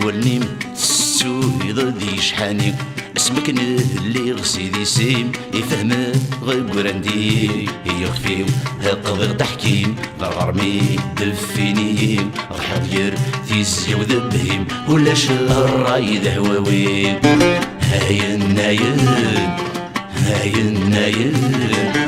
تولنيم السويد ضدي شحاني اسمك اللي غسيدي سيم يفهم غيقراندي يخفيو هقضي تحكيم غرمي دفينيم غحضير تيزي وذبهيم ولا شهر رايد هواويم هاي النايم هاي النايم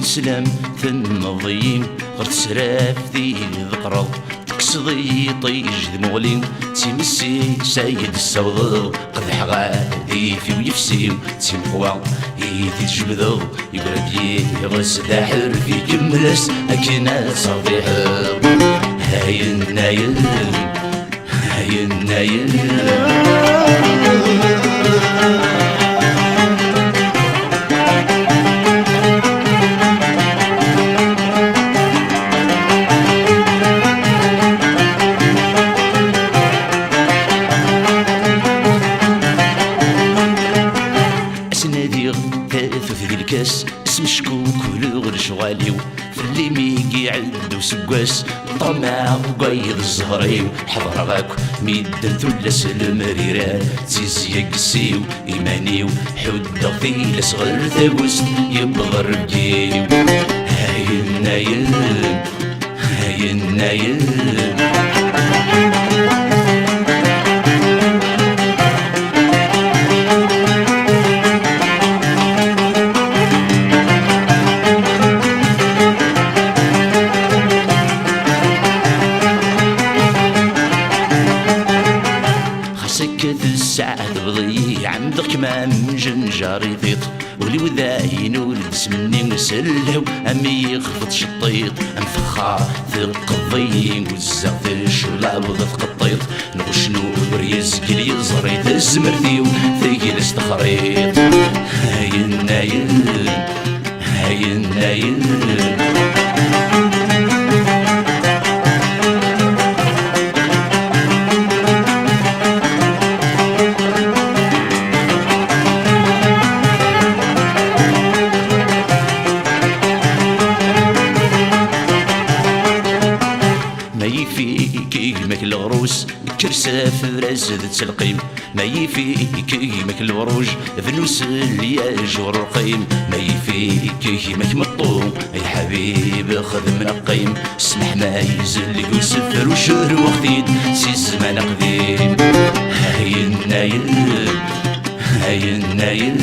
سلام تنظيم غرت سراف ذي ذقرض تكسضي طيج دمغلي تيمسي سيد السوض قدح غادي في ويفسي تيمقوى يدي تجبدو يقرب يغس داحر في كملس أكنا صديح هاي النايل هاي النايل الكاس اسم شكوك ولغر شغاليو في اللي ميقي عد وسقاس طمع وقايد الزهريو حضر غاك ميدن ثلس المريران تيزيا قسيو إيمانيو حد غثيل صغر ثاقوس يبغى رجيو هاي النايل هاي النايل سكت الساعة بضي عمدك ما من جنجار يطيط ولي وذاين ولبس مني مسلو أمي يخفض شطيط أم فخار ثق الضي وزع في الشلاب ضغط قطيط نغشنو بريزك اللي يزريت الزمرتيو ثقيل استخريط هاي النايل هاي النايل يمك الغروس كرسة في راس تسلقيم ما يفيك يمك الوروج فلوس اللي جور القيم ما يفيك يمك مطوم يا حبيب خذ منقيم اسمح ما يزل يوسف وشهر وخديد سي زمان قديم هاي النايل هاي النايل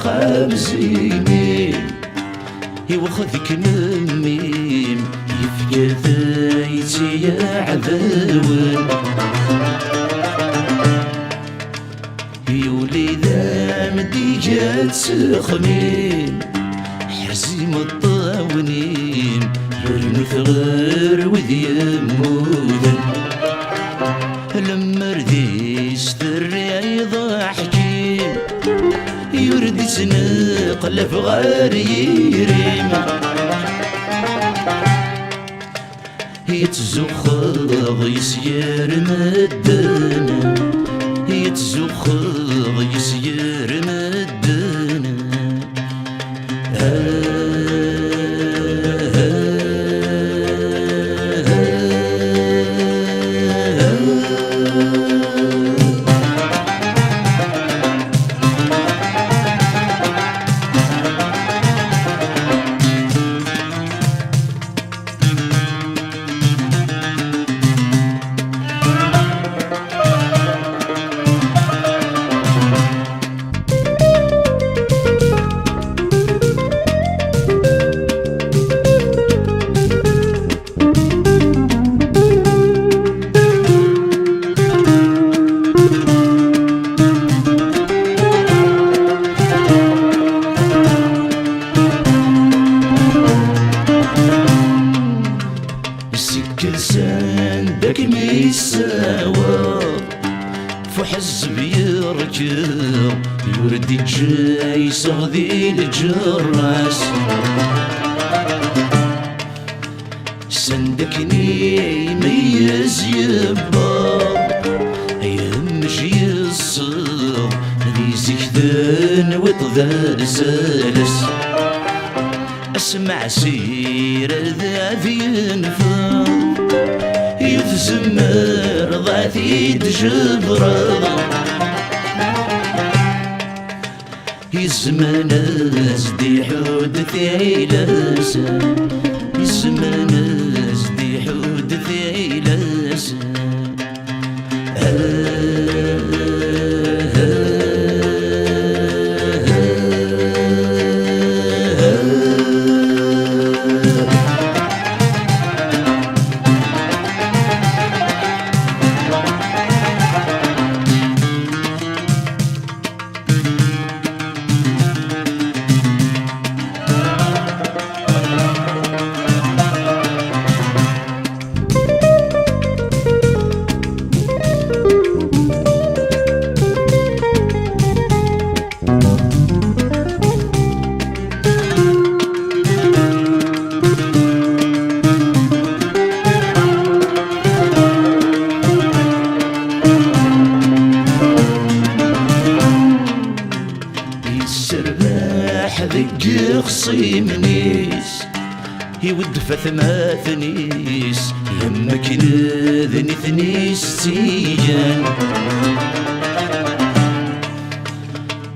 الخمسيني يوخذك نميم يفيا ذايتي يا عذاون يولي ذا مديجات سخمين حزيم الطاونين يرمي ثغر وذي يمودن لما رديس الرياض حكيم يرد سنقلب غار يريم يتزخض يسير مدنا يتزخض يسير مدنا سندك ميساوى فحزب يركب يردي جاي صغدي الجراس سندكني ميز يبا يمشي يصب ريزك ذن وطذان سالس اسمع سير ذا ينفع يتزمر ضعتي تجبر يزمن ازدي حود ثيلس يزمن ازدي حود ثيلس ذق خصيمنيس يود فثماثنيس يمك نذني ثنيس تيجان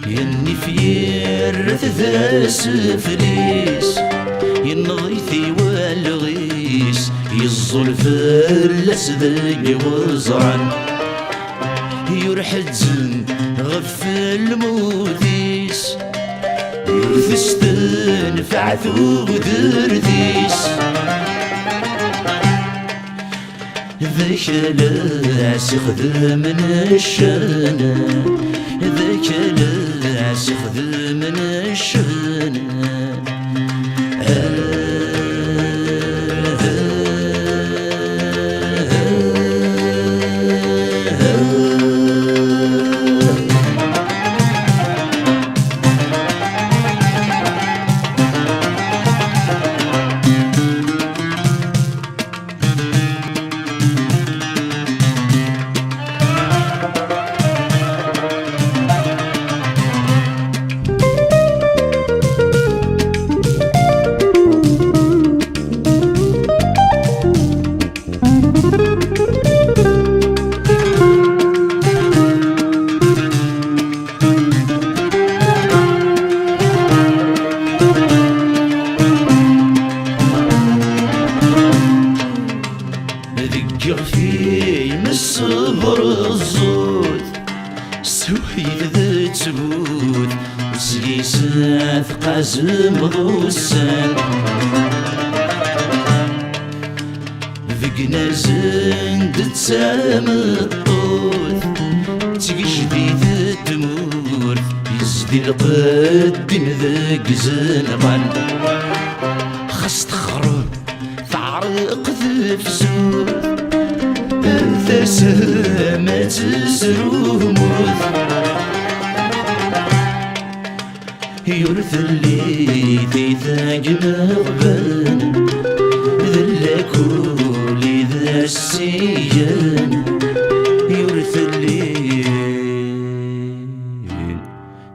يني فيرث ذا سفليس ينضيثي والغيس يزول فلس ذي وزعن يرحزن غفل موديس يرثستن فعثو ذرديس ذاك لاس يخدم من الشنا ذاك لاس يخدم من الشنا في الصبر الزود سوي ذا تبود سيسات قازم ضوسان فيقنا زند تسام الطوث تجديد التمور يزدي القدم ذاك زنغان خاص تخرب تعرق ذفسوث تسامات سروموث يورث اللي تيثاق مغبان ذلا كولي ذا السيان يورث اللي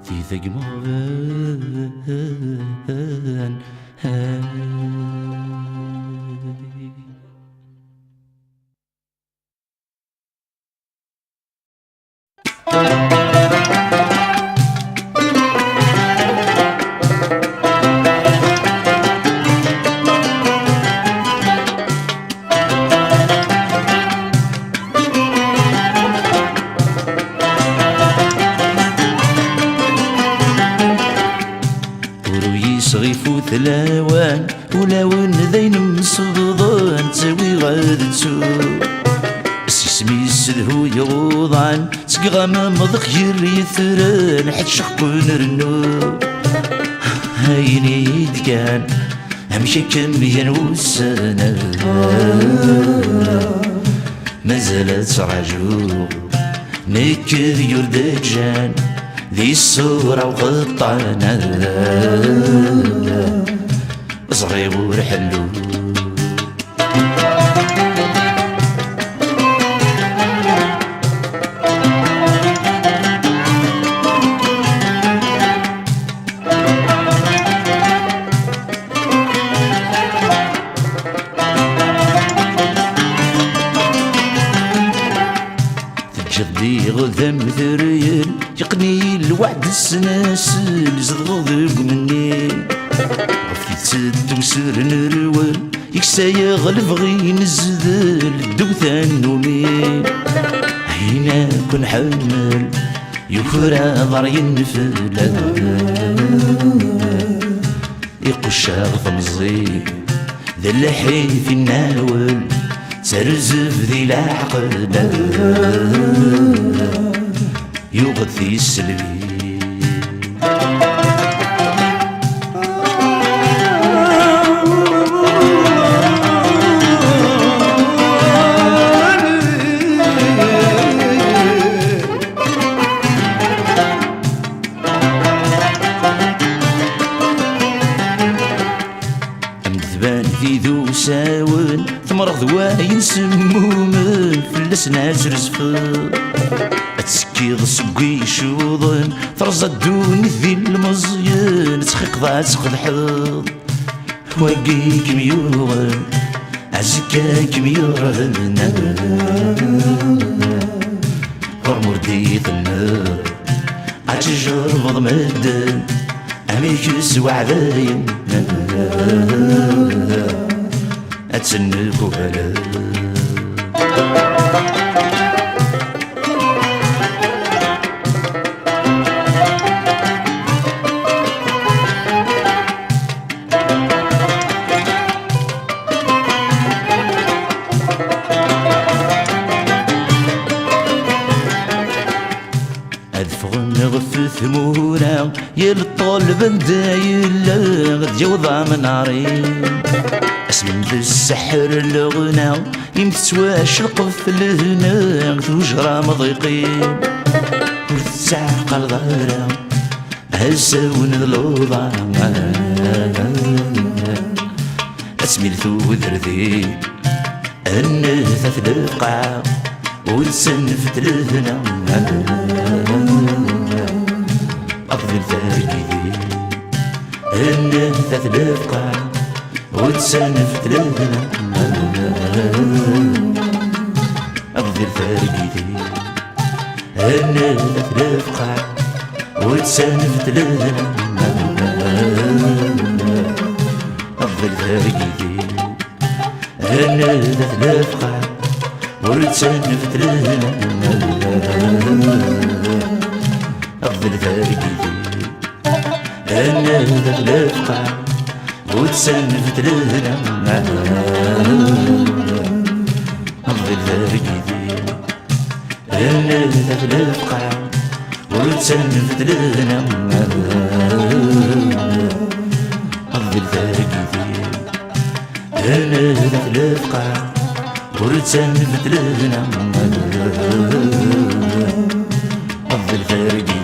تيثاق مغبان صغيفو ثلاوان ولاون ذين مصدضان تسوي غاد تسوق سيسمي السلهو يغوضان تقغى مضخ يثران حد شقو نرنو هايني دكان همشي كميان وسانا مازالت رجو نكذ يردجان ذي الصورة وغطانا صغير ورحلو جدي غذم ثريل يقني الوعد السناسل زغضب مني غفيت سد وسر نرول يكسا يغلب غي نزدل الدوثان نومي هينا كن حمل يكرا ضر ينفل يقشا غفمزي ذا اللحي في الناول ترزف ذي العقل يغثي السلبي في ذو ساون ثمرغ ذواين سمومن فلسنا زرزفن تسكيض سقي شوضن ترزى الدون ذي المزيان تخيق ضا تخذ حظ واقيك ميوغن عزكاك ميوغن غرمور ديث النار عتجر بضمدن أميك سوعداين أتسنكو هلا أدفغن غف ثمورا يا للطالب ندايلا غد جوضا من عرين اسم ذي السحر الغنى يمتسواش القف لهنا ثوجرا مضيقين وتسعقل ظهرا هزاون ذلوضا اسمي الثوذر ذي النثث للقاع وتسنفت لهنا أفضل فارقي النثث للقاع وتسنفت لهنا أفضل فارقي النثث للقاع وتسنفت لهنا أفضل فارقي النثث للقاع وتسنفت لهنا أفضل فارقي الفقع وتسلفت لنا الظل رقيدي انا الفقع وتسلفت لنا الظل رقيدي انا الفقع وتسلفت لنا الظل رقيدي.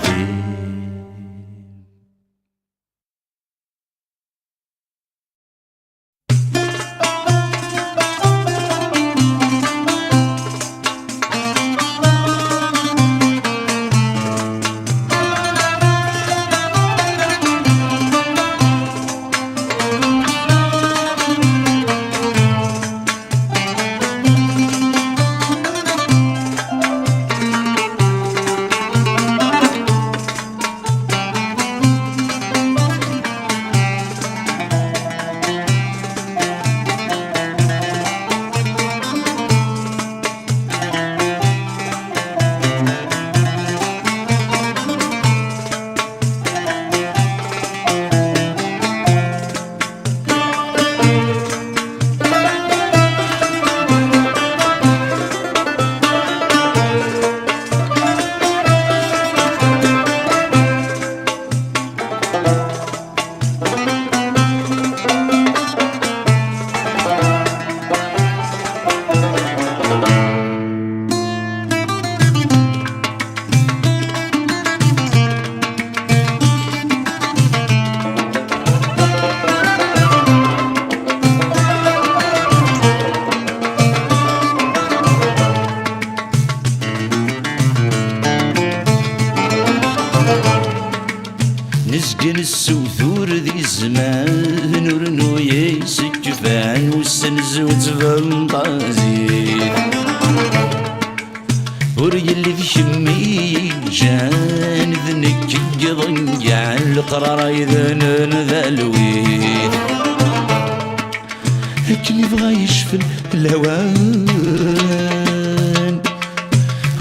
نسجن السوثور ذي زمان ورنو يسكفان والسنز وتفنطازيد وريلي في شمي جان ذنك قضنجع القرار اذن ذالويد هكني بغا يشفي الهوان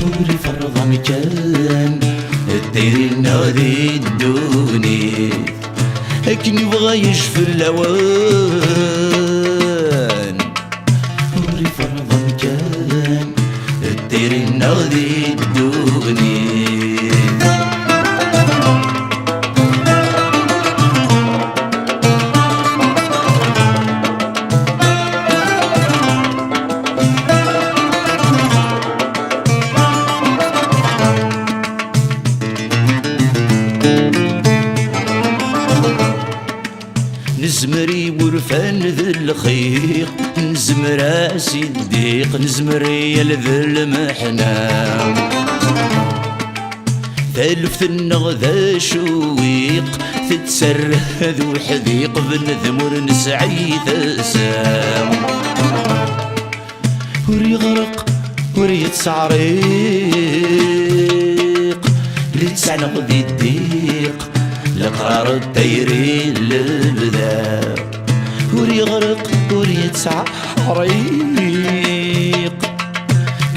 وري فرض مكان الدير نادي الدوني هكني بغا يشفي الهوان وري فرض مكان الدير نادي الدوني نزمري ورفان ذي الخيق نزمر اسي الديق نزمري ذي المحنام ثالف النغ ذا شويق تتسره ذو حذيق بنذمر نسعي ثسام وري غرق وري تسعريق لتسعنق ذي الديق لقرار الدايرين للبدا وري غرق وري تسعريق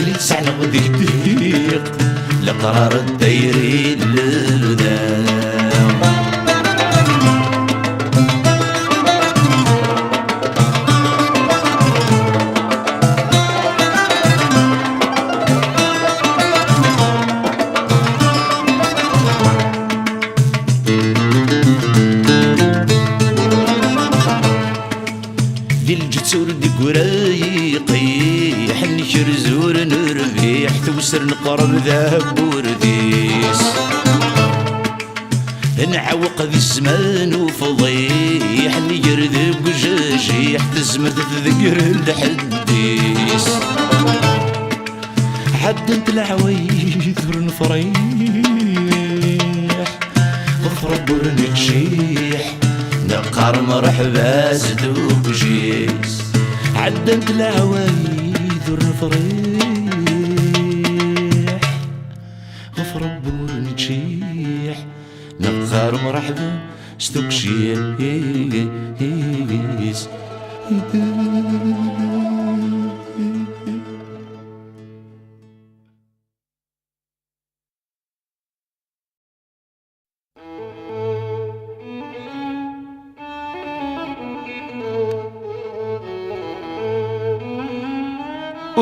لتسعنق ذي الديق لقرار الدايرين للبدا الجتور دي قرايقي حني شرزور نربيح توسر نقرب ذهب ورديس نعوق ذي الزمان وفضيح نجرد بجاجيح تزمت تذكر الحديس عدنت العوايد ورنفريح غفرب ورنكشيح نقار مرحبا زدوب جيس عدنت العوايد ورنفريح غفرب ورنكشيح نقار مرحبا زدوب جيس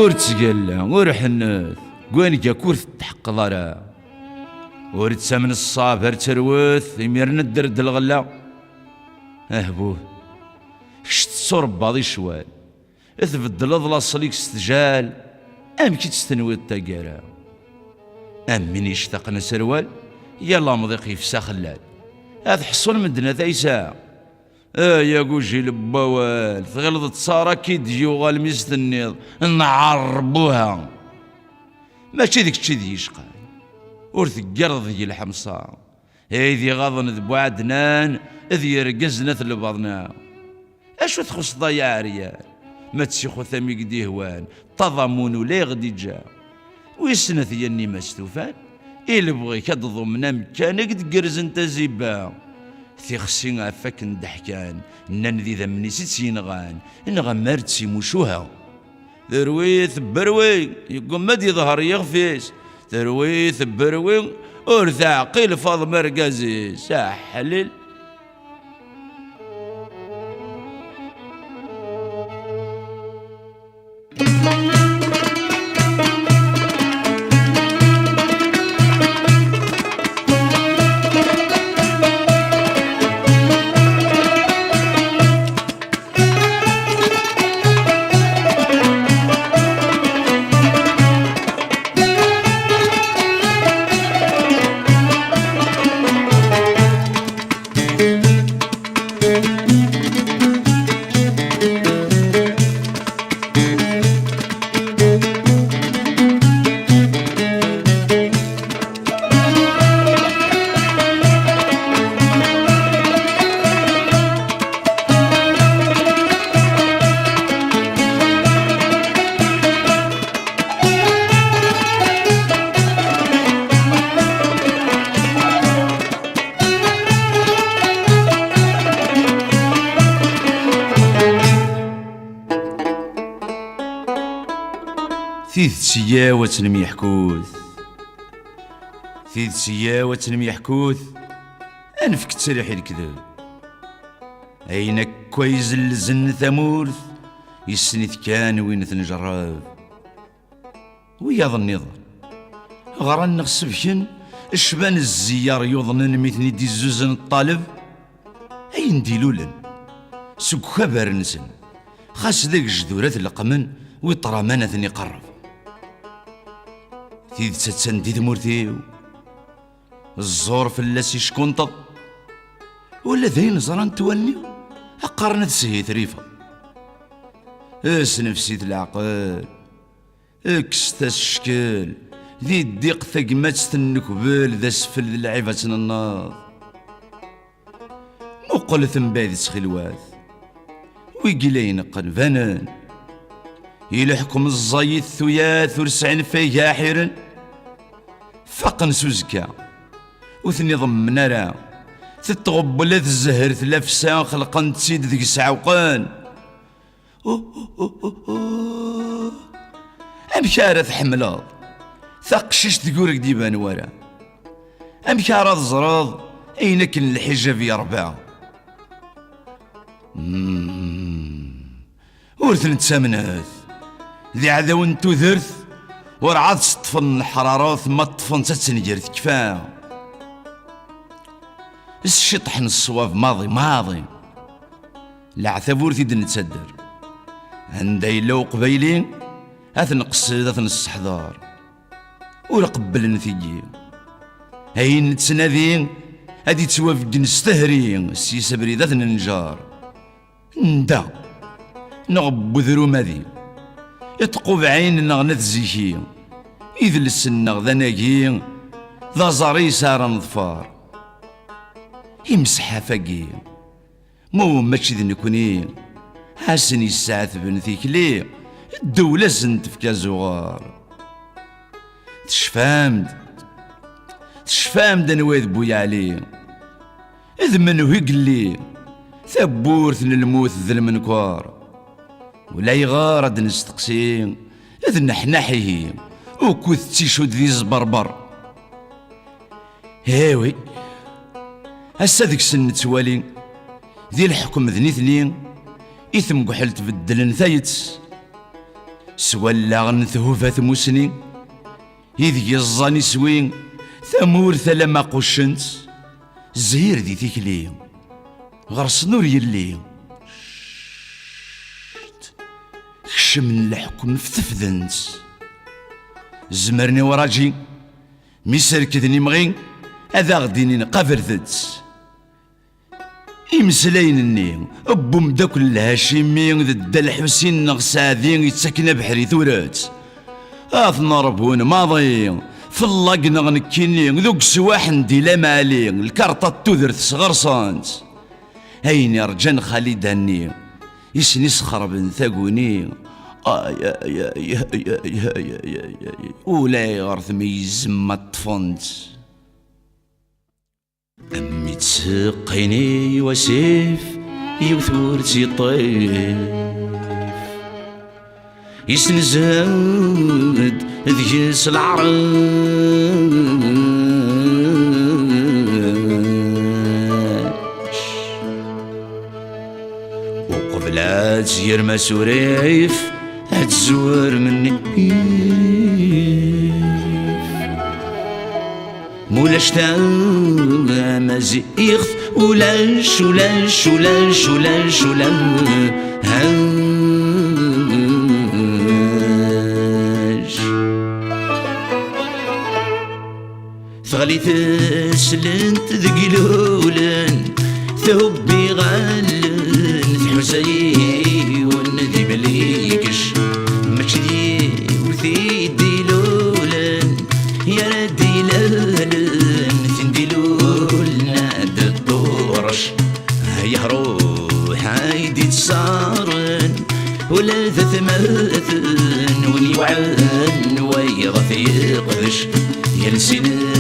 تسقلا ور حنث كوانكا كورث تحق ضرا ور تسمن الصابر تروث يميرنا الدرد الغلا اهبوه كشت تصرب باضي شوال اثبدل اضلا صليك استجال ام كي تستنوي التقارا ام من يشتاقنا سروال يلا مضيق يفسا خلال هذا حصول مدنا ثايسا يا قوجي لبوال تغلظ تصارى كي ديو غالميس النيض نعربوها ماشي ديك الشي ذي يشقى ور ثقرض ذي الحمصة هيدي غاضن ذبو عدنان ذي يرقزنا ثلبضنا اشو تخص ضياع ريال ما تسيخو ثمي قدي هوان تضامون ولا غدي جا ويسنا ثياني ما استوفان إلا بغيك تضمنا مكان قد قرز انت زيبا ثيخسين عفاك ندحكان نان ذي ذمني سينغان نغمر تسيموشوها ذرويث بروي يقوم مدي ظهر يغفيس ذرويث بروي ورث عقيل فاض مرقزي ساحلل ثيث سياوة ميحكوث ثيث سياوة ميحكوث أنفك تسريح الكذب أينك كويز الزن ثمورث يسنث كان وين ثنجراب وياض النظر غران نغسبكن الشبان الزيار يوضنن مثني دي الزوزن الطالب أين ديلولن سوك خبر نسن خاص ذاك جذورات القمن ويطرامانة ثني قرب تيد تتسندي ثمورتيو الزور فلاسي شكونطط ولا ذين زران تواني أقارنة سهيت ريفا نفسي العقل اكستا الشكل ذي الديق ثقمات النكبل ذا سفل العيفة الناض مقل ثنبادي تخلواث ويقلين قلبانان يلحكم الزايد ثياث ورسعين فيها حيرن فقن سوزكا وثني ضمنا راه تتغبلات الزهر ثلافسان خلقان تسيد ذيك السعوقان أمشارة تحملاض ثقشش تقولك ديبان ورا أمشارة تزراض أينك الحجاب يا ربع ورث نتسامنات ذي عذاون تثرث ورعاد تطفن الحرارات ما تطفن تتنجرث كفاه الشطحن الصواب ماضي العثابور تيد نتصدر عند يلو قبيلين اثن قصيد اثن السحضار ورقبل نثيجي هاي نتسناذين هادي توافق نستهري السيسة بريد اثن النجار ندا نغبو ذرو ماذي يتقو بعين نغنث زيكي إذ السنغ ذا ناقي ذا زاري سارا نظفار يمسح فاقي مو ماشي ذي نكوني حاسن يساعث بنثيك ليه الدولة زنت في كازوغار تشفامد نواد بويا عليه إذ منو يقلي ثبورث الموت ذا المنكوار ولا يغارد نستقسي إذ نحنحيه وكوث تيشود ذي زبربر هاوي هسا ذيك سن توالي ذي الحكم ذني ثنين إثم قحلت بدلن ثايتس سولا نثوفة ثموسني إذ يزاني سوين ثمورث لما قشنت زهير ذي تيكلي غرس نور يلي خشم الحكم فتفذنت زمرني وراجي ميسركدني مغين هذا غديني نقافرثت إمسلاين أبو مداكل الهاشمي ضد الحسين نغسادين يتسكن بحري ثورات أثنا ربون ماضي في اللقنا غنكيني ذوك سواح ندي لا مالي الكارطة تودر تسغرصانت هيني رجان خالد هني يسني سخرب ثاقوني يا يا يا يا يا يا يا ولا غرث ميزم طفنت أمي تسقيني وسيف يوثورتي طيف يسنزاد ذيس العرش وقبلات يرمى سريف هتزور مني مولاش مازي يخف ولاش ولاش ولاش ولاش ولاش ثغلي تسلنت ذقلولن ثوبي غالن ثحوزي وندي مليكش مكشدي وثيدي لولن يا ردي لالن ثندلولنا دطورش هيا روح هايدي تسارن ولا ثماثن ونيوعن ويغث يقفش يلسنك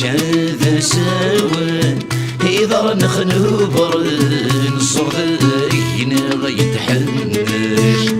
هذا ساون إذا نخنبرن صرذين غيتحنش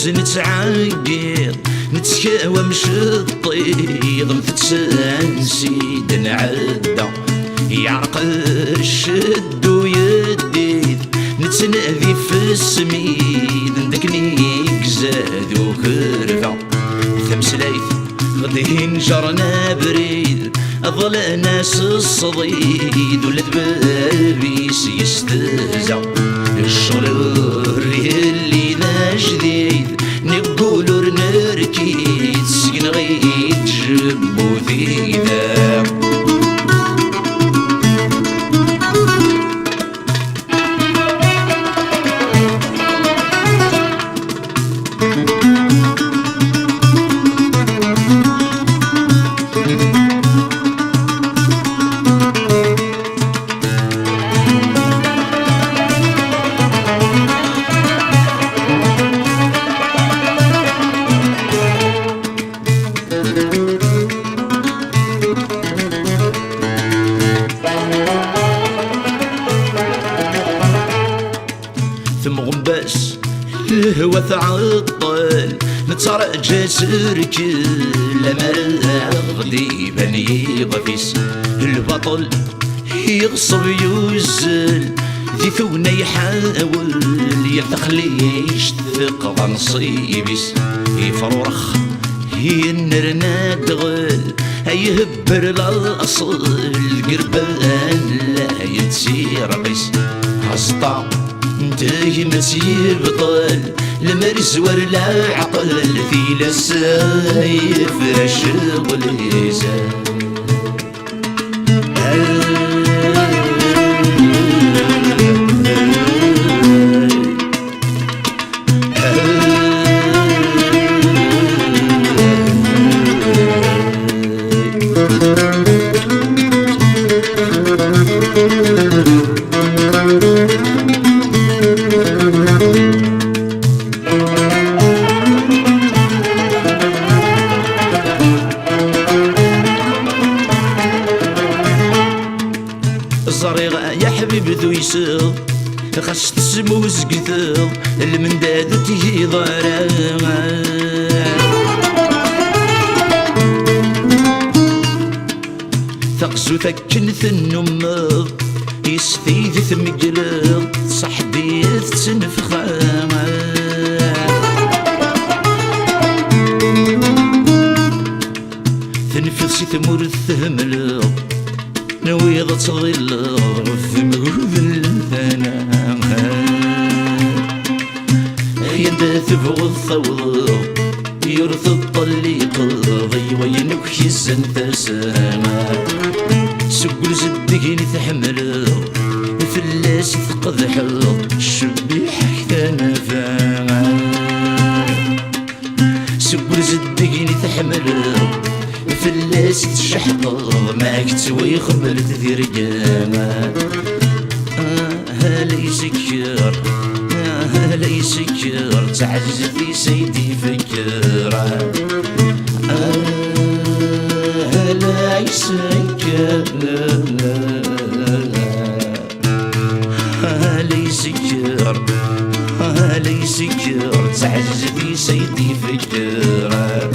نتعاقد نتسكاوى مش الطيض متتسانسي نعدى يعرق الشد ويديد نتنادي في السميد ندكنيك زاد وكرفة ثمسلايث غدي نجرنا بريد أظل ناس الصديد ولا ذبابيس يستهزأ الشغل اللي لا جديد نقولو نركيد سكن غيت جبو ذيذا ثم غنباس الهوى تعطل نترجى سركل لما غدي بني غفيس البطل يغصب يوزل ذي ثونا يحاول يتخليش ثقة نصيبيس يفرخ ينرنا دغل يهبر الأصل قربان لا يتسير قيس هسطع انتهي مسير بطل المرز ولا عقل في لسايف الشغل يزال ضرا تقزو تكنث النمض يستيد ثمقلض صحبي تنفخا تنفسي تمر الثملض نويض تغلظ في مهوذ الثنا ينبات بغض ثوض يرث الطليق ضي وينك يزن تسامى سقل زدقين تحمل فلاس تقضح الشبيح كان فاعل سقل زدقين تحمل فلاس تشحطض معك تسوي خبل تدير جامع هلا يسكر هلا يسكر تعجز في سيدي فكرة هلا يسكر هلا يسكر هلا يسكر تعجز في سيدي فكرة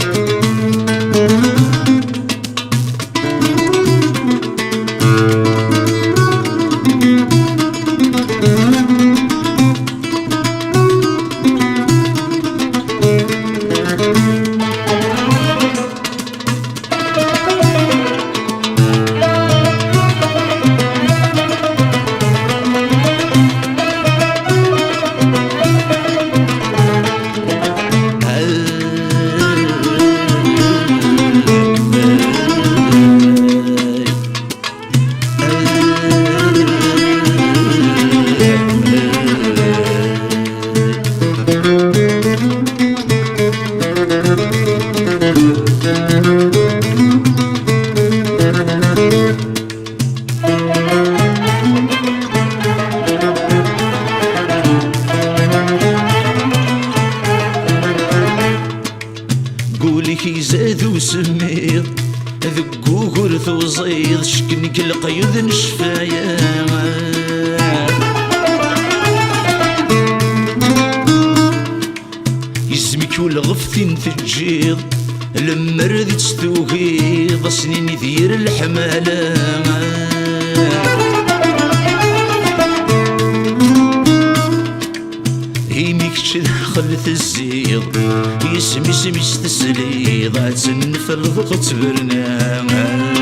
قولك زادو سمير ذقو قرث وزيض شكنك القيود نشفايا يزمك والغفتين تجيض لما ردت تستوغيض سنين يدير الحمالة هيميك خلت الزيض يسمي سمي استسليض تنف الضغط برنامج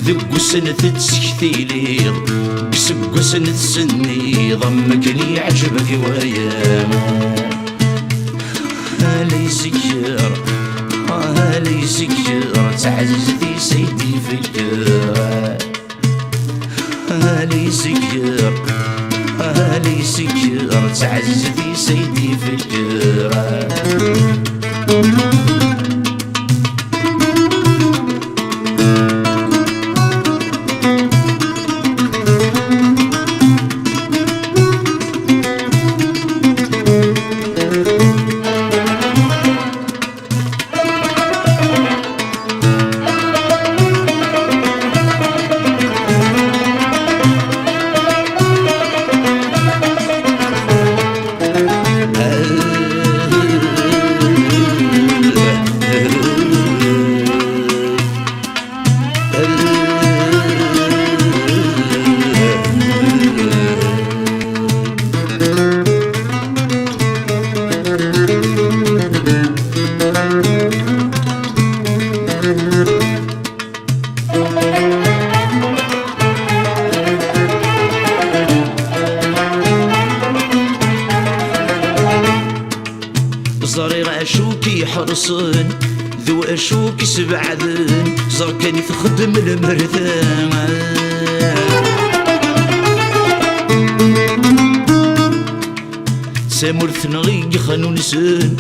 ذق سنة تسكتيليض بسق سنة سنيض مكني يعجبك وياما هلا يسكر هلا يسكر تعزز في سيدي فكرة هلا يسكر هلا يسكر تعزز في سيدي فكرة زرير أشوكي حرصن ذو أشوكي سبعذن زركاني تخدم المرثان سامرث نغيق خانون سن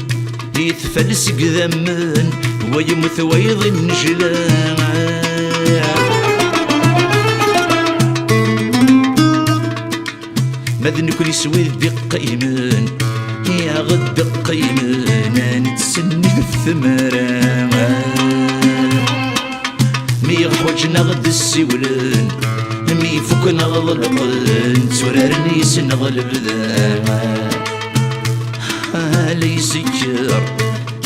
يتفلس قذمن ويمث ويضن جلان ماذن كل يسوي بقيمن يا غد قيمنا نتسني الثمرة مي غحوجنا غد السولن مي فكنا غلقن تورارني سنغلب ذا هالي سكر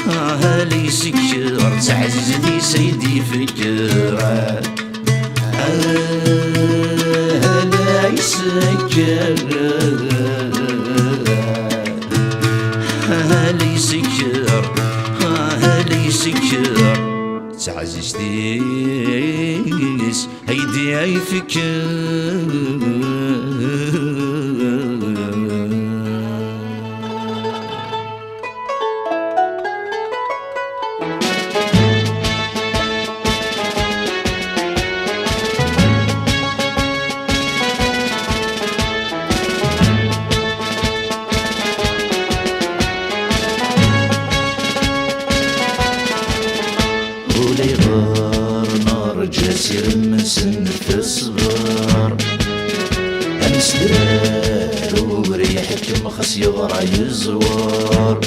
هالي سكر تعززني سيدي فكر هالي سكر هالي سكر هالي سكر تعززني هيدي اي فكر ولي غار نار جاسر من سنة الصغار أمس درار وريحك مخس يغرى يزوار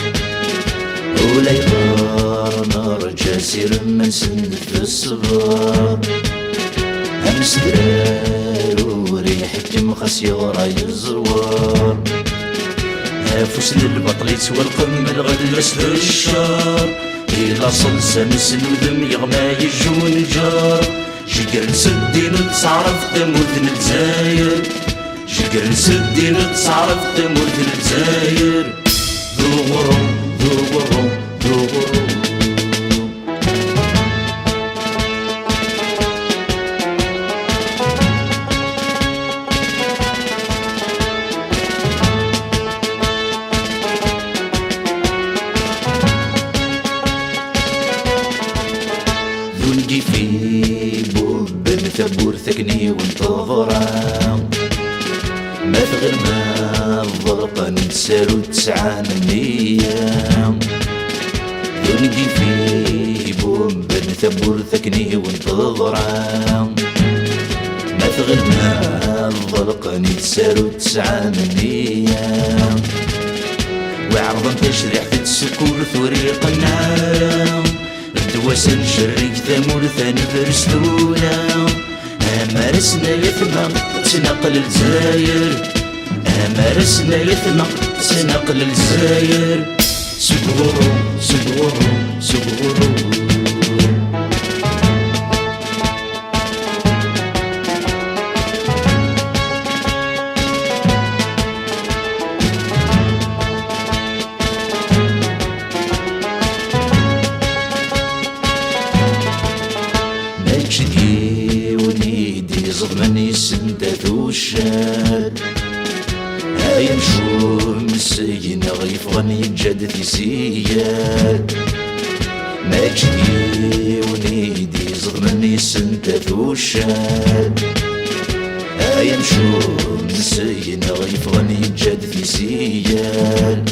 ولي غار نار جاسر من سنة الصغار أمس درار وريحك مخس يغرى يزوار فوسن البطليت والقمل غلس للشار إلا صلصة نسن ودم يغمى يجون جار جقر نسدي نتصعرف تموت نتزاير جقر نسدي نتصعرف تموت نتزاير ذو غرم ذو غرم ذو غرم ونجي في بوب مثبور ثقني وانتظرا ما ثغر ما الضرقة نتسالو تسعة من ايام ونجي في بوب مثبور ثقني وانتظرا ما ثغر ما الضرقة نتسالو تسعة من ايام وعرضا تشريح في السكور ثوريق النعام دواسن شريك ثمور ثاني برستولا أمارسنا يثمى تنقل الجزاير أمارسنا يثمى تنقل الجزاير سكورو سكورو سكورو مجدي ونيدي ظلمني سندة وشاد هاي مشوم السين غيف غني جدتي سياد مجدي ونيدي ظلمني سندة وشاد هاي مشوم السين غيف غني جدتي سياد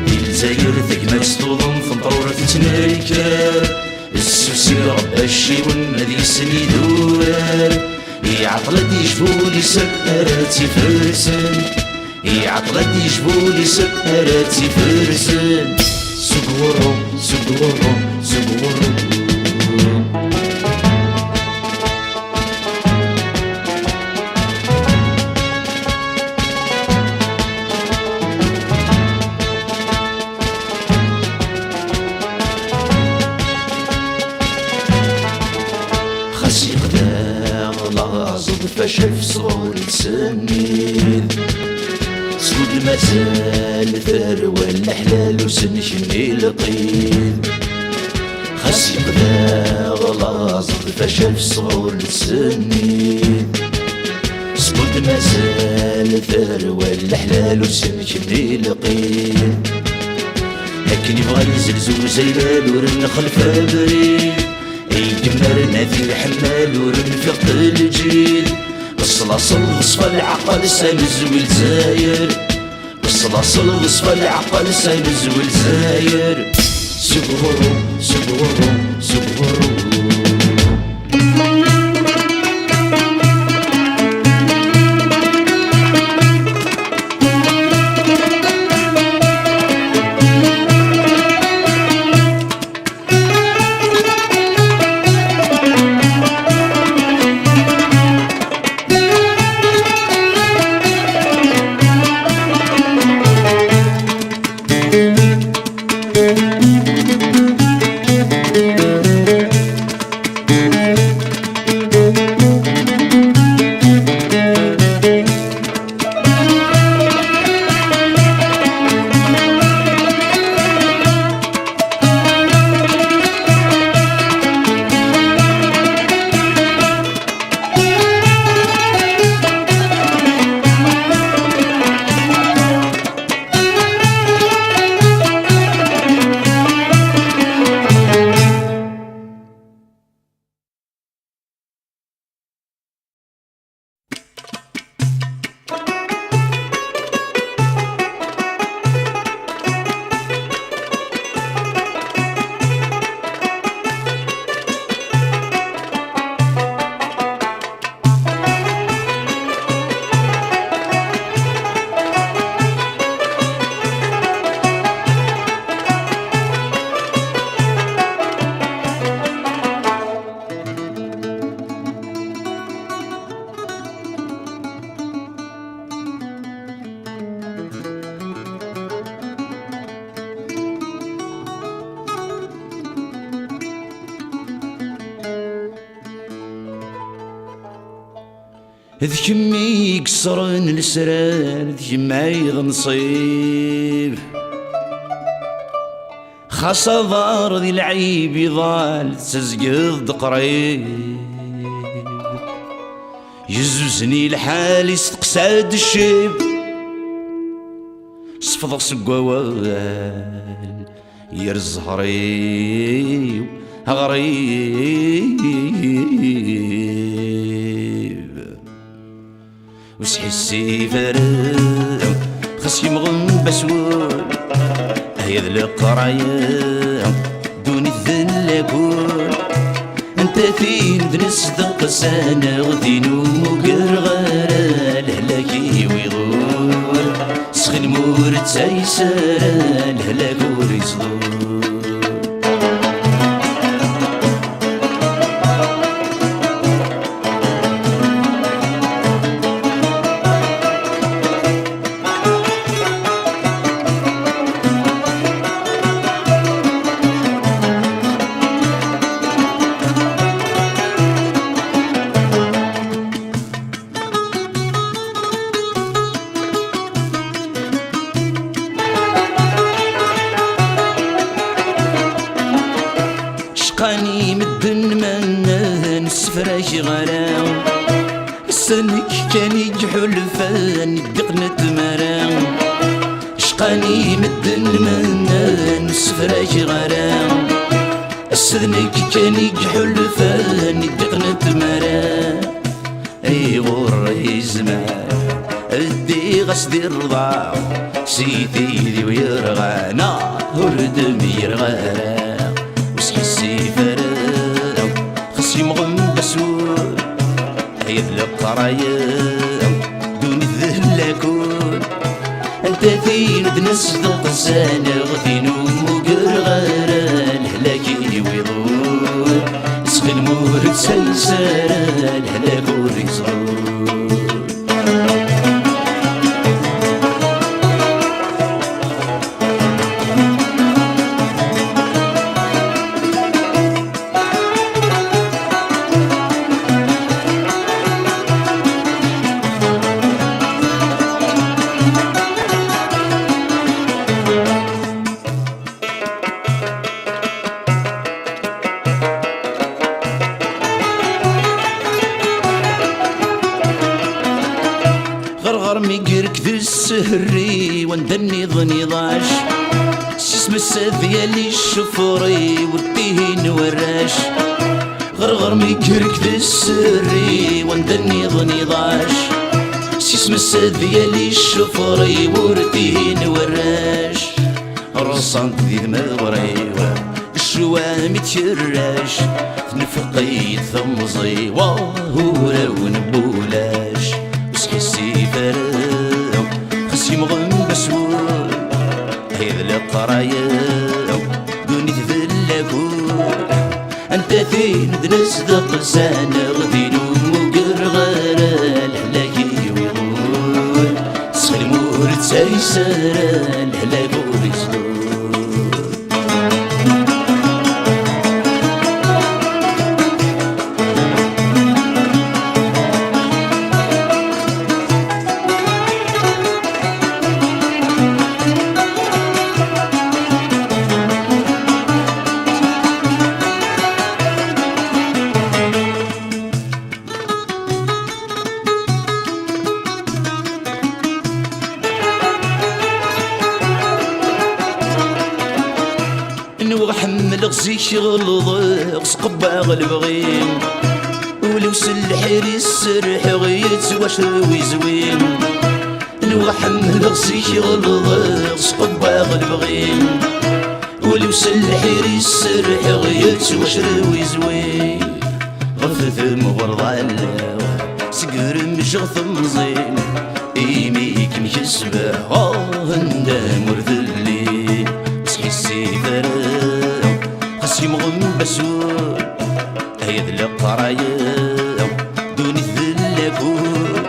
الجزاير ثقمك سطوضن فنطورة تنايكار السوسي رب الشي والمدي سني دوار يعطلت يجبولي سكراتي فرسن يعطلت يجبولي سكراتي فرسن سقورو سقورو سقورو خسي قدام لازم فشف صور تسنيد سود المزال ثروة الحلال وسنشني لقيد خسي قدام لازم فشف صور تسنيد سود المزال ثروة الحلال وسنشني لقيد لكن يبغى يزلزل زيلال ورنخل فابريد يجمر نادي حمال ورنفق الجيل الصلاصل وصف العقل سامز والزاير الصلاصل وصف العقل سامز والزاير سقورو سقورو سقورو ذ كمي يكسرن السرار ذ كمايض نصيب خاصة ضار ذي العيب يضال تزقض قريب يزوزني الحال يستقساد الشيب صفض سقوال يرز هريب وسحسي فرد خص يمغن بسول هيا القرايا دون الذلكول انت فين بنصدق سنة غدينو مقرغر الهلاكي ويغول سخن مورد سايسر الهلاك وريصدور شقاني مدن من السفراش غراو السنك كان يجحل فان دقنة مراو شقاني مدن من السفراش غراو السنك كان يجحل فان دقنة مراو اي غور يزمان ادي غسدي الرضاع سيدي ذي ويرغانا هردم يرغانا وسحسي فرد خصي مغم بسول هيا القرايا دون الذلاكول انت فين بنصدق سنة غفين ومقرغر الهلاكي ويضول سخن مورد سلسال الهلاك وريصول غرغر ميقرك ذي السهري وندني ظني ضاش سيسم الساذية لي الشفري وديه نوراش غرغر ميقرك ذي السهري وندني ظني ضاش سيسم الساذية لي الشفري وديه نوراش رصانت ذي المغري الشوام يتشراش نفقي ثمزي واهورا ونبولاش وسحسي فرد خصي مغم بسول هيذ القرايا دوني تذلكول انت فين بنصدق سنة غدين ومقرغر الهلاكي ويغول سخن مورد سايسر الهلاك وريصدور وحمل غزيك غلظ سقباغ البغيم ولو سلحير السرح غيت واش روي زوين وحمل غزيك غلظ سقباغ البغيم ولو سلحير السرح غيت واش روي زوين غفث مغرضان سقر مشغث مزين إيميك مكسبة هندام ورذلي صحي السيفر خسي مغم بسور هيد القرايا دوني الذلاكور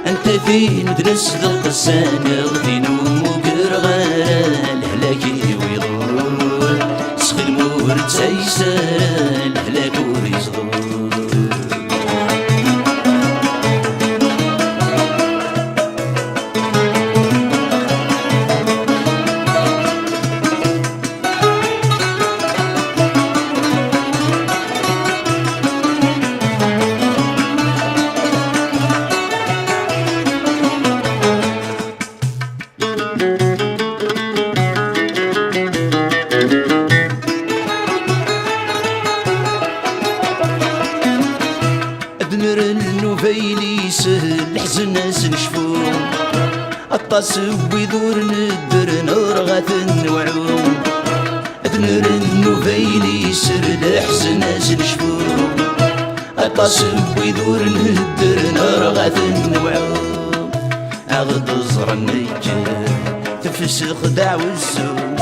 انت فين تنسدق السانغ فين ومكر غال هلاكي ويضر سخي المورد سيسال هلاكور يصدر نوفيلي سهل حزن ناس نشفو الطاس ويدور ندر نرغث النوعوم ادنر النوفيلي سهل حزن ناس نشفو الطاس ويدور ندر نرغث النوعوم اغد زر النجر تفسخ دعو السوم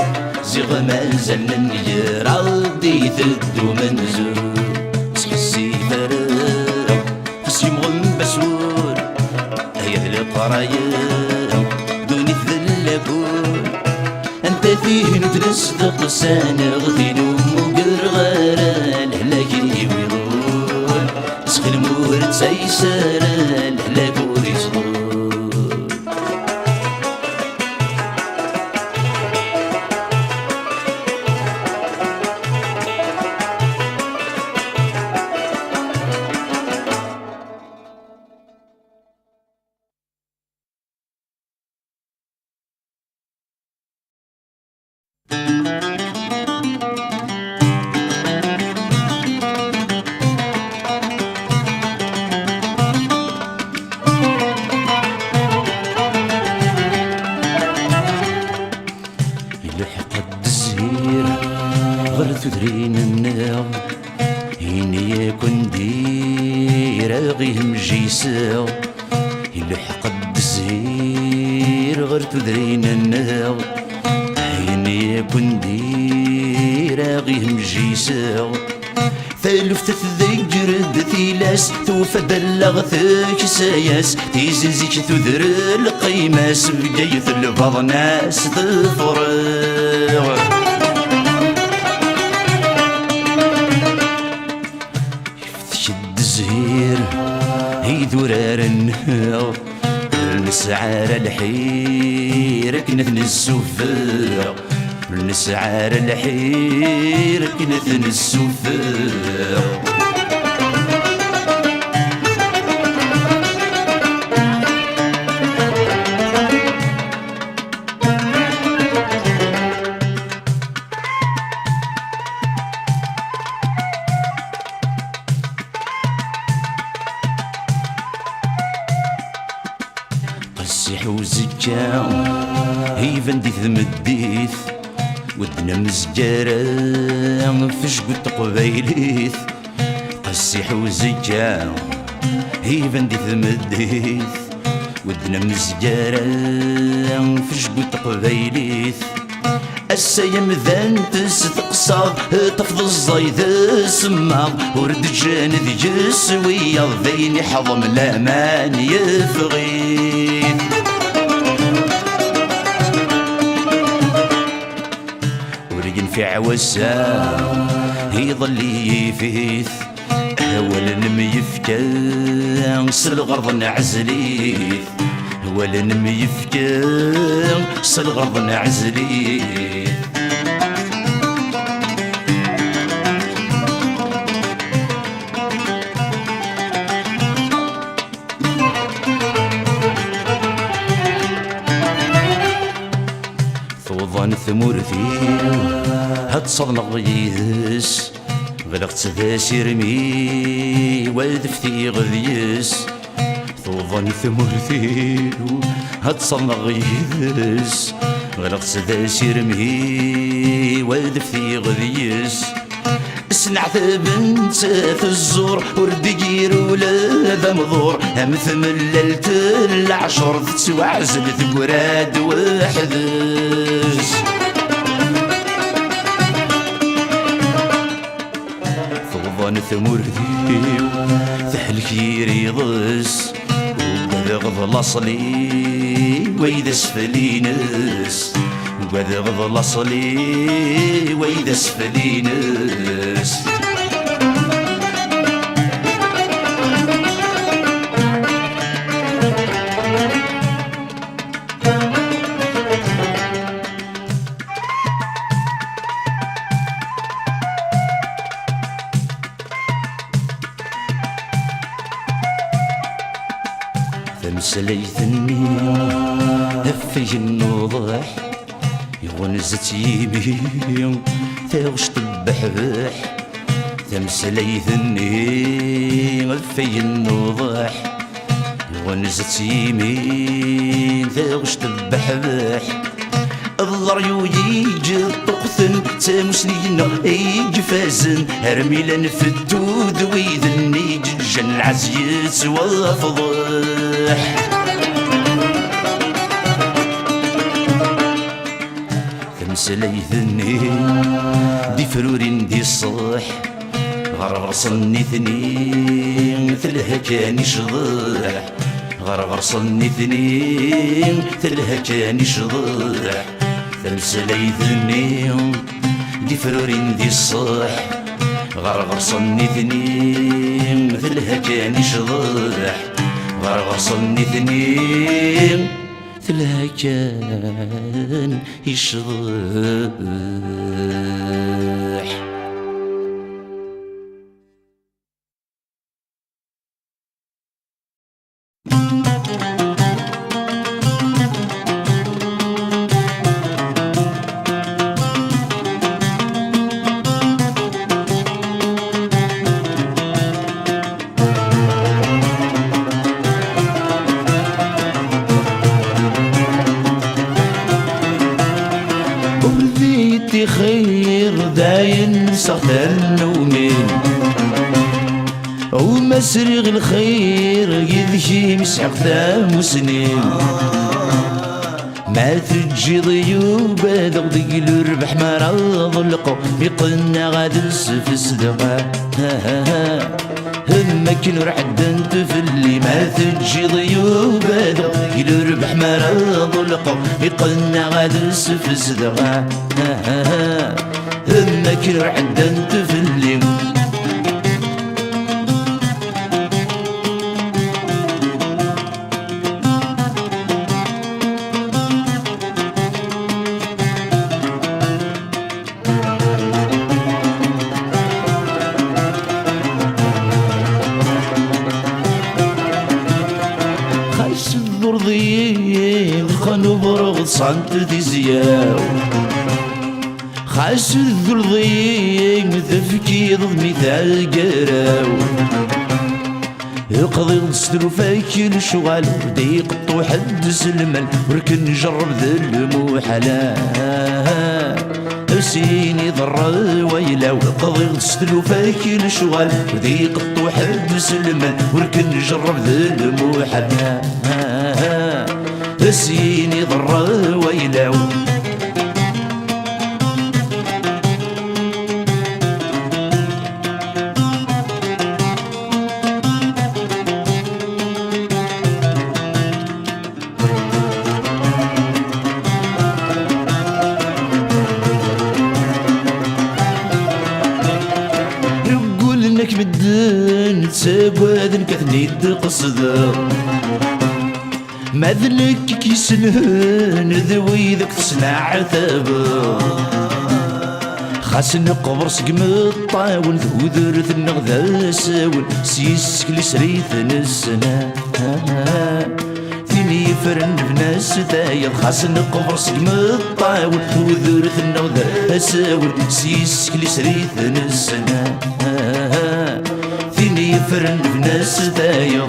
زيغ ما زال نجر عضي ثدو منزور سحسي فرق يمغم بسور هيا القرايا دوني الذلاكور انت فيه نتنسدق سانغ فين ومقر غارة الهلاكي ويضول سخي المورد سيسار الهلاكور يصدور تدرين النار هيني يكون دير غيهم جيسا يلحق الدزير غير تدرين النار هيني يكون دير غيهم جيسا ثالث تذكر ثيلاس توفد اللغثك ساياس تيزنزيك تذر القيماس بجيث البعض ناس تفرغ هي ذرار النهار نسعار الحير كنت نسوفر نسعار الحير كنت نسوفر قسيح وزجا هي فندي ثمديث ودنا مزجارة فشقو تقبايليث قسيح وزجا هي فندي ثمديث ودنا مزجارة فشقو تقبايليث السيم ذان تستقصاد تفض الزايد السماغ ورد جان ذي جسوية ذيني حضم الامان يفغيث ورجن في عوسا يظل يفيث ولا ميفكا سلغرض نعزليث ولا ميفكا سلغرض نعزليث توضن ثمورتي هاد صدنغ يدس غلقت ذا سيرمي ودفتي غذيس توضن ثمورتي هاد صدنغ يدس غلقت ذا سيرمي ودفتي غذيس سنعت بنت في الزور وردقير ولا ذا مضور امثمللت العشر تسوعزلت قراد وحدس ثوضان ثمردي ثحلكي ريضس وقذغض الاصلي ويذا سفلينس وقذغض الاصلي ويذا سفلينس تمسليثني هفي النوضح يغنزت يمي تغش طبحبح تمسليثني هفي النوضح يغنزت يمي تغش طبحبح الضريو يجي طقثن تمسنينا يجي فازن هرميلا في الدود ويذني جن العزيز وفضح تمسليثني دي فرورين دي الصح غرغرصني ثنين ثلها كان يشضح غرغرصني ثنين ثلها كان يشضح تمسليثني دي فرورين دي الصح غرغرصني ثنين ثلها كان يشضح غرغرصني ثنين ثلها كان يشضح خير داين سخن النومين ومسرغ الخير يذكي مسحق ثام سنين ما تجي ضيوب ضغدق الربح ما رض اللقو بيقلنا غادس في الصدقة همك نروح انت في اللي ما تجي ضيوب ضغدق الربح ما رض اللقو بيقلنا غادس في الصدقة همك نروح انت في اللي خانو برغض صنت دي زياو خاس الذرضي مثفكي ضمي ثالقراو يقضي الصدر فاكل الشغال بدي يقطو حد سلمان ولكن نجرب ذا المحلا سيني ضر ويلاو يقضي الصدر فاكل الشغال بدي يقطو حد سلمان ولكن نجرب ذا المحلا سيني ضر ويلاو نقول انك بدن تسابوادن كثني تقصد ماذلك كيسنهن ذوي ذاك تصنع ثابا خاص نقبر سقم الطاول ذو ذرث النغذا ساول سيسك لسريث السنة في فيني يفرن بناس داير خاص نقبر سقم الطاول وذورثنا وذا اساول سيسك لي سريت نسنا فيني يفرن بناس داير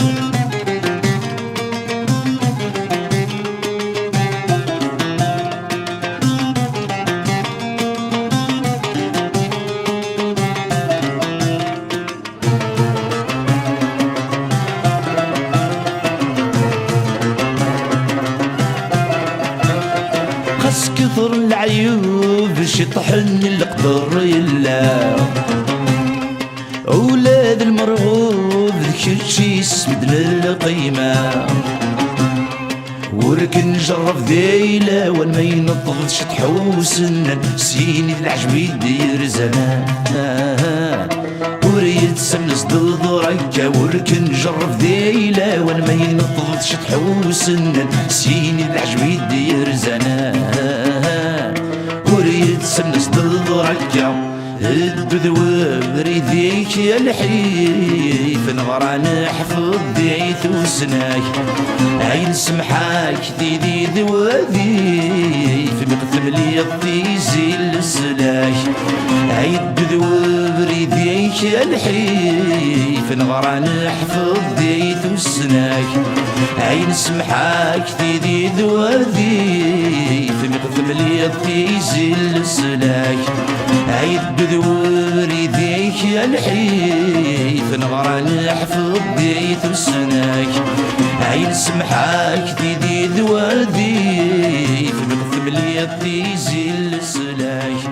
خاص كثر العيوب شي طحن القدر يلا أولاد المرغوب ذاك شي يسمد للقيمة وركن جرب ذيلا وما ينطفش تحوسنا سيني العجب يدير زمان وريد سمس ضد ركا وركن جرب ذيلا وما ينطفش تحوسنا سيني العجب يدير زمان وريد سمس ضد ركا الدذوب ريديك يا الحيف نغرى نحفظ ديث وسناي عين سمحاك ديدي ذوذي في مقتم لي الطيزي السلاي عين الدذوب ريديك يا الحيف نغرى نحفظ ديث وسناي عين سمحاك ديدي ذوذي في مقتم لي الطيزي السلاي عين ذوري ذيك يا الحيف نغرى نحفظ ديت وسناك عين سمحاك ديدي ذوادي في مقثم لي الطيزي السلاك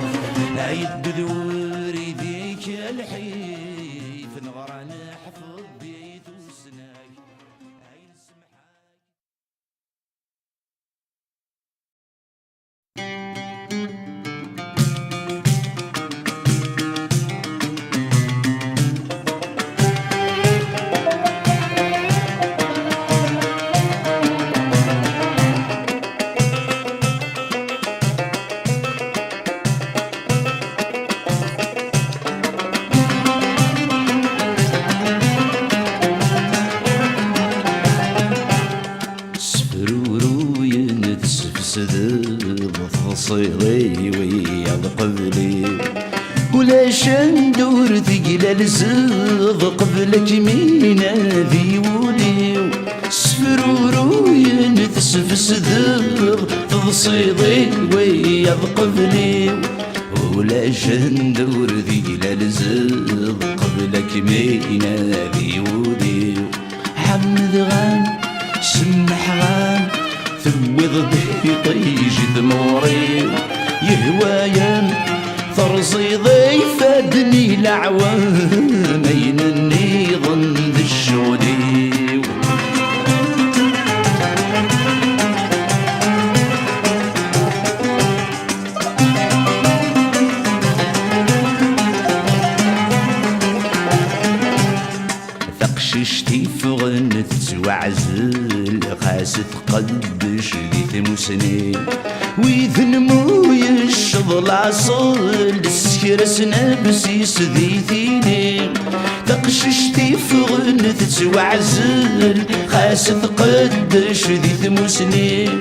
عين ذوري ذيك يا الحيف نغرى نحفظ ديت وسناك عين سمحاك صيغي ويا قبلي ولا شندور ثقيلة لزغ قبلك مين ذي ولي سفرورو ينتسف صدغ تصيغي ويا قبلي ولا شندور ثقيلة لزغ قبلك مين ذي ولي حمد غان سمح غان ثوض به طيج ثموري يهوايا ثرصي ضيف فادني العوام ينني ضد الشغلي ثقششتي فغنت وعزل خاست قدش ذي مسنين ويذن موي الشضل عصل السكرس نفسي ذي ثيني ثقششتي فغنت وعزل خاست قدش ذي مسنين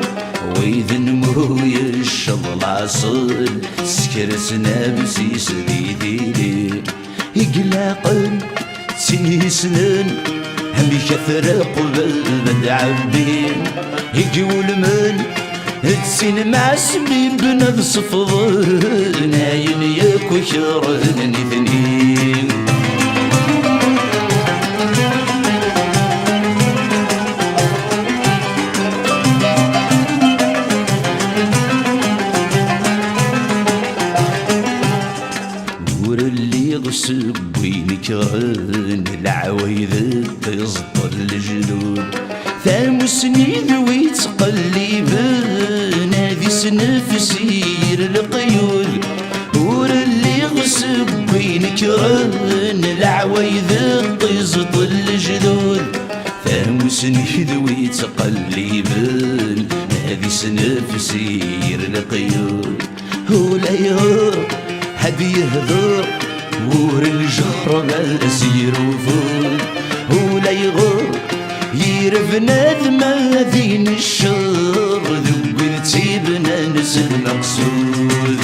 ويذن موي الشضل عصل السكرس نفسي ذي ثيني يقلقن سني سنين هم يكثر قبل مدعبين يجول من السين مع سمين بنفس فضل ناين يكو شرهن اثنين غصب وينكرن العوايد تزطل الجنون ثامسني ذوي تقلبن هذي سنفسير القيود ور اللي غصب وينكرن العوايد تزطل الجنون ثامسني ذوي تقلبن هذي سنفسير القيود هو لا يهر هدي يهدر ور الجهر ما سير وفول ولا يغر يرفنا ما ذين الشر ذوق تيبنا نسل مقصود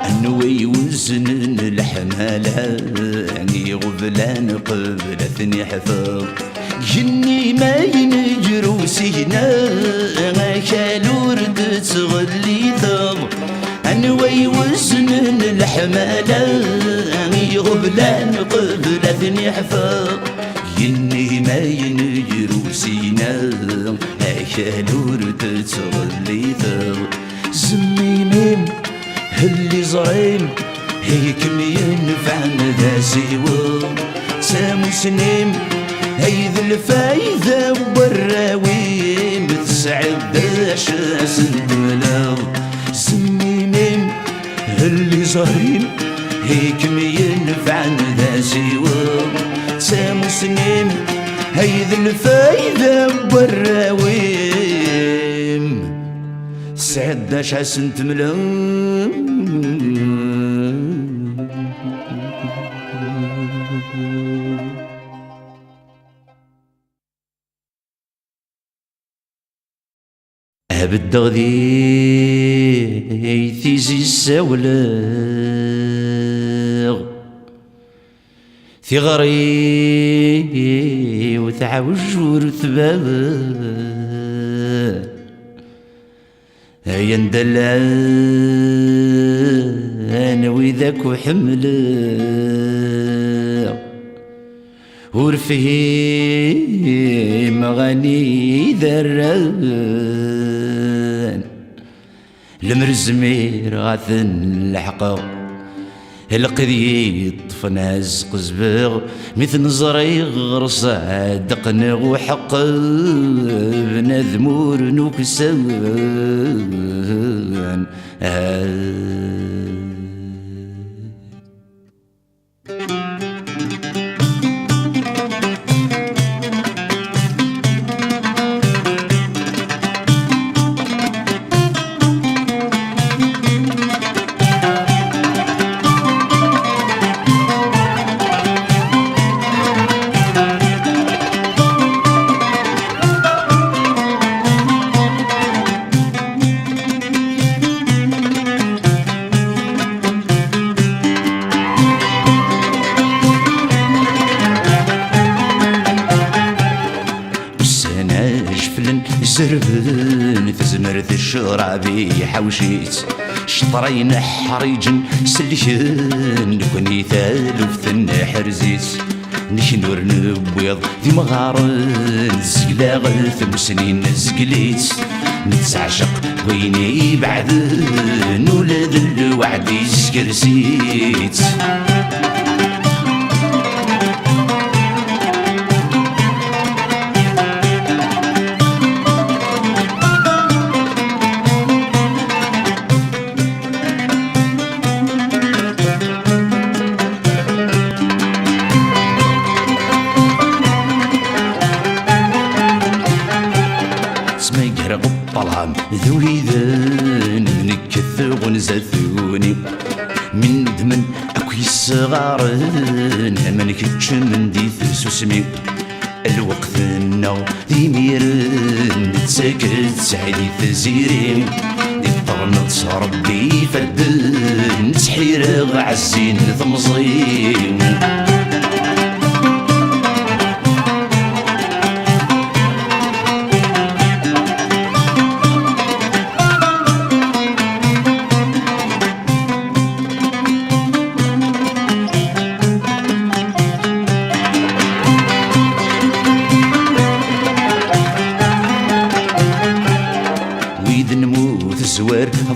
انوي وزن الحمالة غبلان قبلتني حفظ جني ما ينجرو سينا خالو رد تغلي ثغ انوي وزن الحمالة غبلان قبلتني حفظ جني ما ينجرو سينا خالو رد تغلي ثغ زميمين اللي زعيم هيك ينفعنا ذا سيوا سامو سنين هيذ الفايدة والراوي متسعد عشاس البلاو سميمين اللي زعيم هيك ينفعنا ذا سيوا سامو سنين هيذ الفايدة والراوي سعد عشاس تملام بدغ ذي ثيزي السولغ ثغري وتعوج ورثباب هيا ندلع انا وذاك وحمل ورفهي مغاني ذران المرزمير غاثن الحقا القذي طفناز قزبغ مثل زري غرصا دقنغ وحق بنذمور نوكسان سربن في زمرة الشرابي حوشيت شطرين حريجن سليشن كوني ثالث ثن حرزيت نشنور نبيض ذي مغارن زقلا غلثم سنين زقليت نتعشق ويني بعدن ولاد الوعد يسكرسيت الظلام ذوي ذن من كث ونزثوني من دمن أكوي الصغارن من كتش من ديث سوسمي الوقت النو ذي ميرن تسكت سعيدي تزيرين دي طرنت ربي فدن تحير عزين ثمزين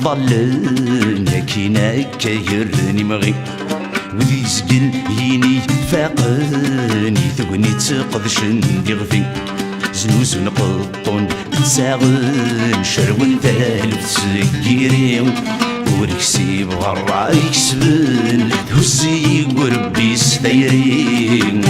ظلن كينا كيرني مغي وذي زقل يني فاقني ثوني تقضشن ديغفي زنوز نقطن تساغن شرون ثالث سكيري وركسي بغرا يكسبن هزي قربي ستيرين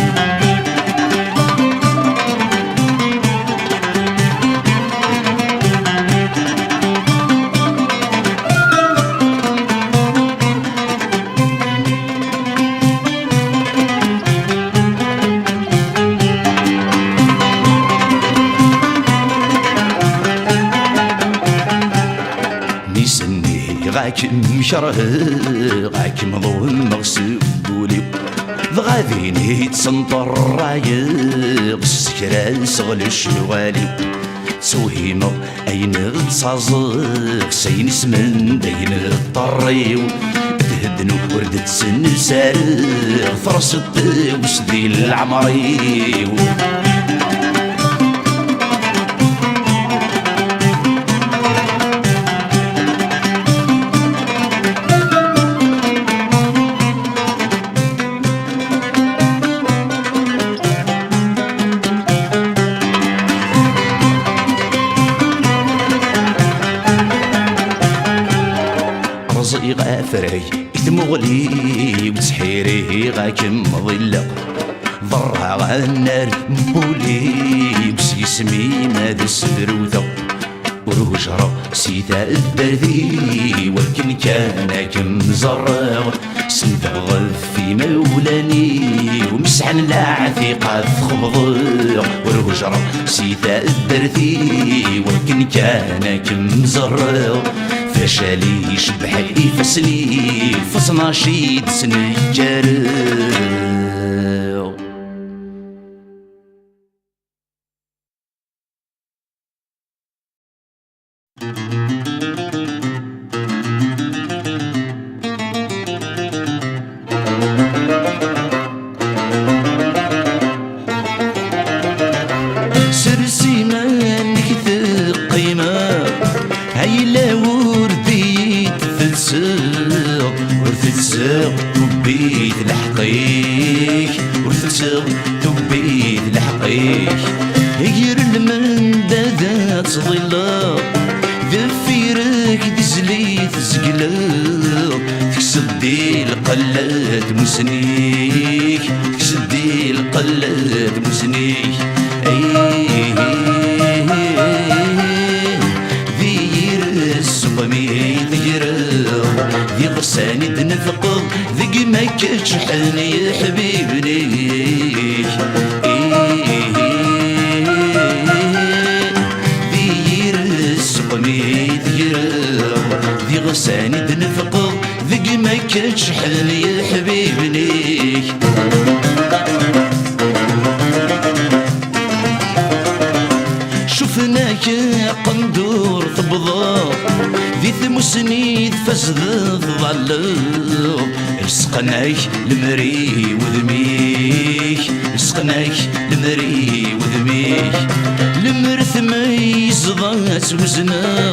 غاكم مشره غاكم ظلم مغسول قولي ضغاذيني تسنطر رايق السكرة سغل الشغالي سوهيمة أين تصازق سين اسمن دين الطريو تهدنو وردت سن سارق فرصت وسدي العمريو رزقي غافري يتمغلي وتسحيري غاكم ظلة ضرها غنار مبولي بس يسمي ماد السدروثة وروجرة سيتا الدردي ولكن كان كم زرغ سنتغل في مولاني ومسحن العثيقة تخبض وروجرة سيتا الدردي ولكن كان كم زرغ فشالي شبحي فسني فصنا شيد سنجر سرسي مانك ثقيمة هيلا وردي تفلسق ورثلسق تبيت الحقيق ورثلسق تبيت الحقيق غير المندادات ظلة ذفيرك دزليت زقلق تكسدي القلات مسنيك تكسدي القلات مسنيك ذي غساني دنفقض ذي ما كتشحني يا حبيبني ذي رزقني ذي غساني دنفقض ذي ما كتشحني يا حبيبني شفناك قندور تبضى ذي ثمسني فسد الظلام رزقناك المري وذميك رزقناك المري وذميك المرث ما يزضات وزنا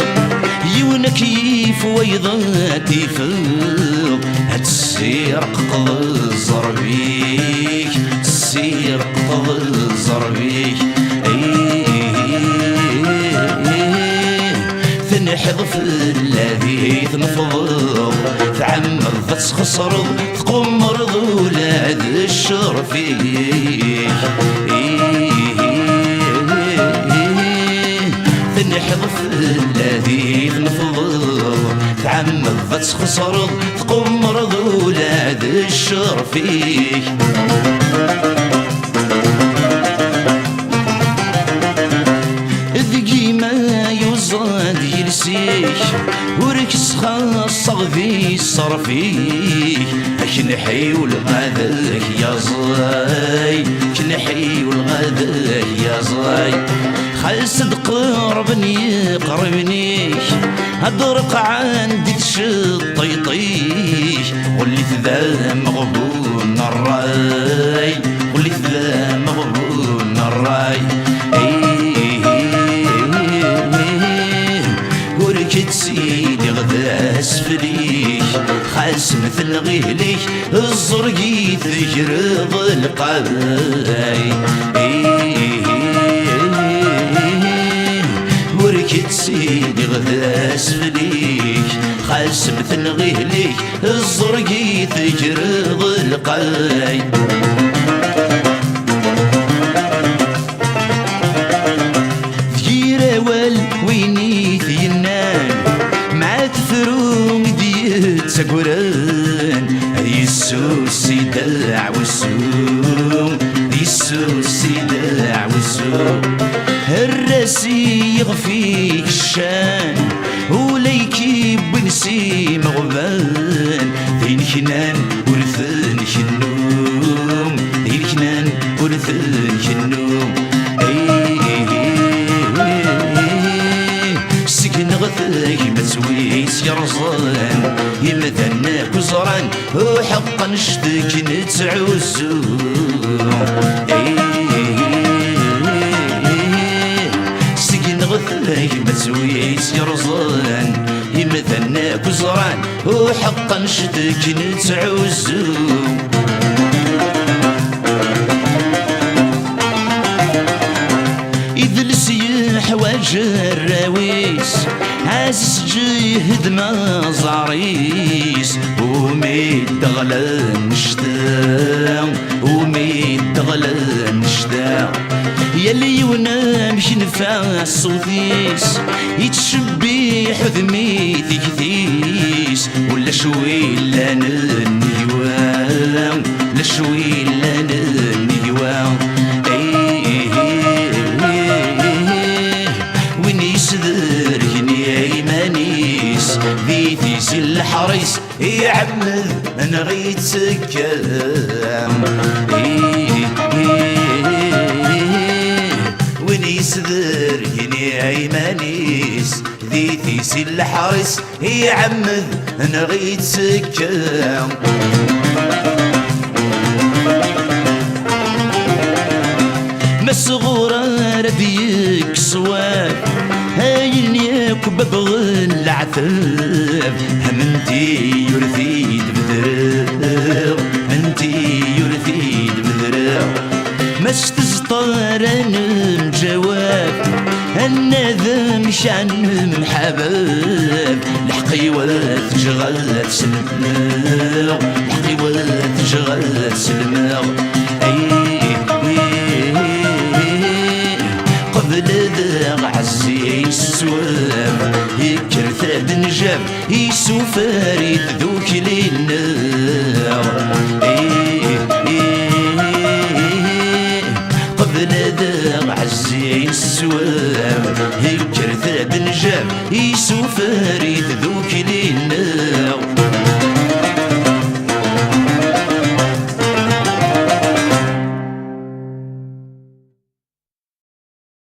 يونا كيف ويضات يفاق هتسير قضى الزربيك تسير قضى الزربيك تنحذف الذي تنفض تعمر تسخسر تقمر ولاد الشرفيك تنحذف الذي تنفض تعمر تسخسر تقمر ولاد الشرفيك وركس خاصة ذي صرفيك كنحي والغداك يا زاي كنحي والغداك يا زاي خل صدق قربني قربني هدرق عندي تشطيطيك وليت ذا مغبون الراي وليت ذا مغبون الراي كتسيني غدا اسفليك خاس مثل غيليك الزرقي تجرض القاي وركتسيني غدا اسفليك خاس مثل غيليك الزرقي تجرض القاي سقران يسوس يدلع والسوم يسوس يدلع والسوم الراسي يغفيك الشان وليكي بن نسي مغبان ذين كنان ورثن كنوم ذين كنان ورثن كنوم سكن غثاك متسويس يرزان يمذنك وزران وحقا شتك نتعوزو سكن غثاك متسويس يرزان يمذنك وزران وحقا شتك نتعوزو حواج الراويس عاس جيهد ما زعريس وميد غلان نشتا وميد غلان نشتا يلي ونام شنفع الصوتيس يتشبي حذمي ثيثيس ولا شوي لان النيوان لا شوي لان النيوان ذيثيس الحريس يعمل انا غيت سكام ونيس ذريني ايمانيس ذيثيس الحريس يعمل انا غيت سكام مسغورة ربيك صواب هاين ياك ببغى العذاب همنتي يرثيد بذراو انتي يرثيد بذراو ما استزطار انا جواب النذم شان محباب الحقيوات جغلت سلماو الحقيوات جغلت سلماو قبل ذا عزي السواب يكر ثاد نجاب يسو فريد ذوك ليلنا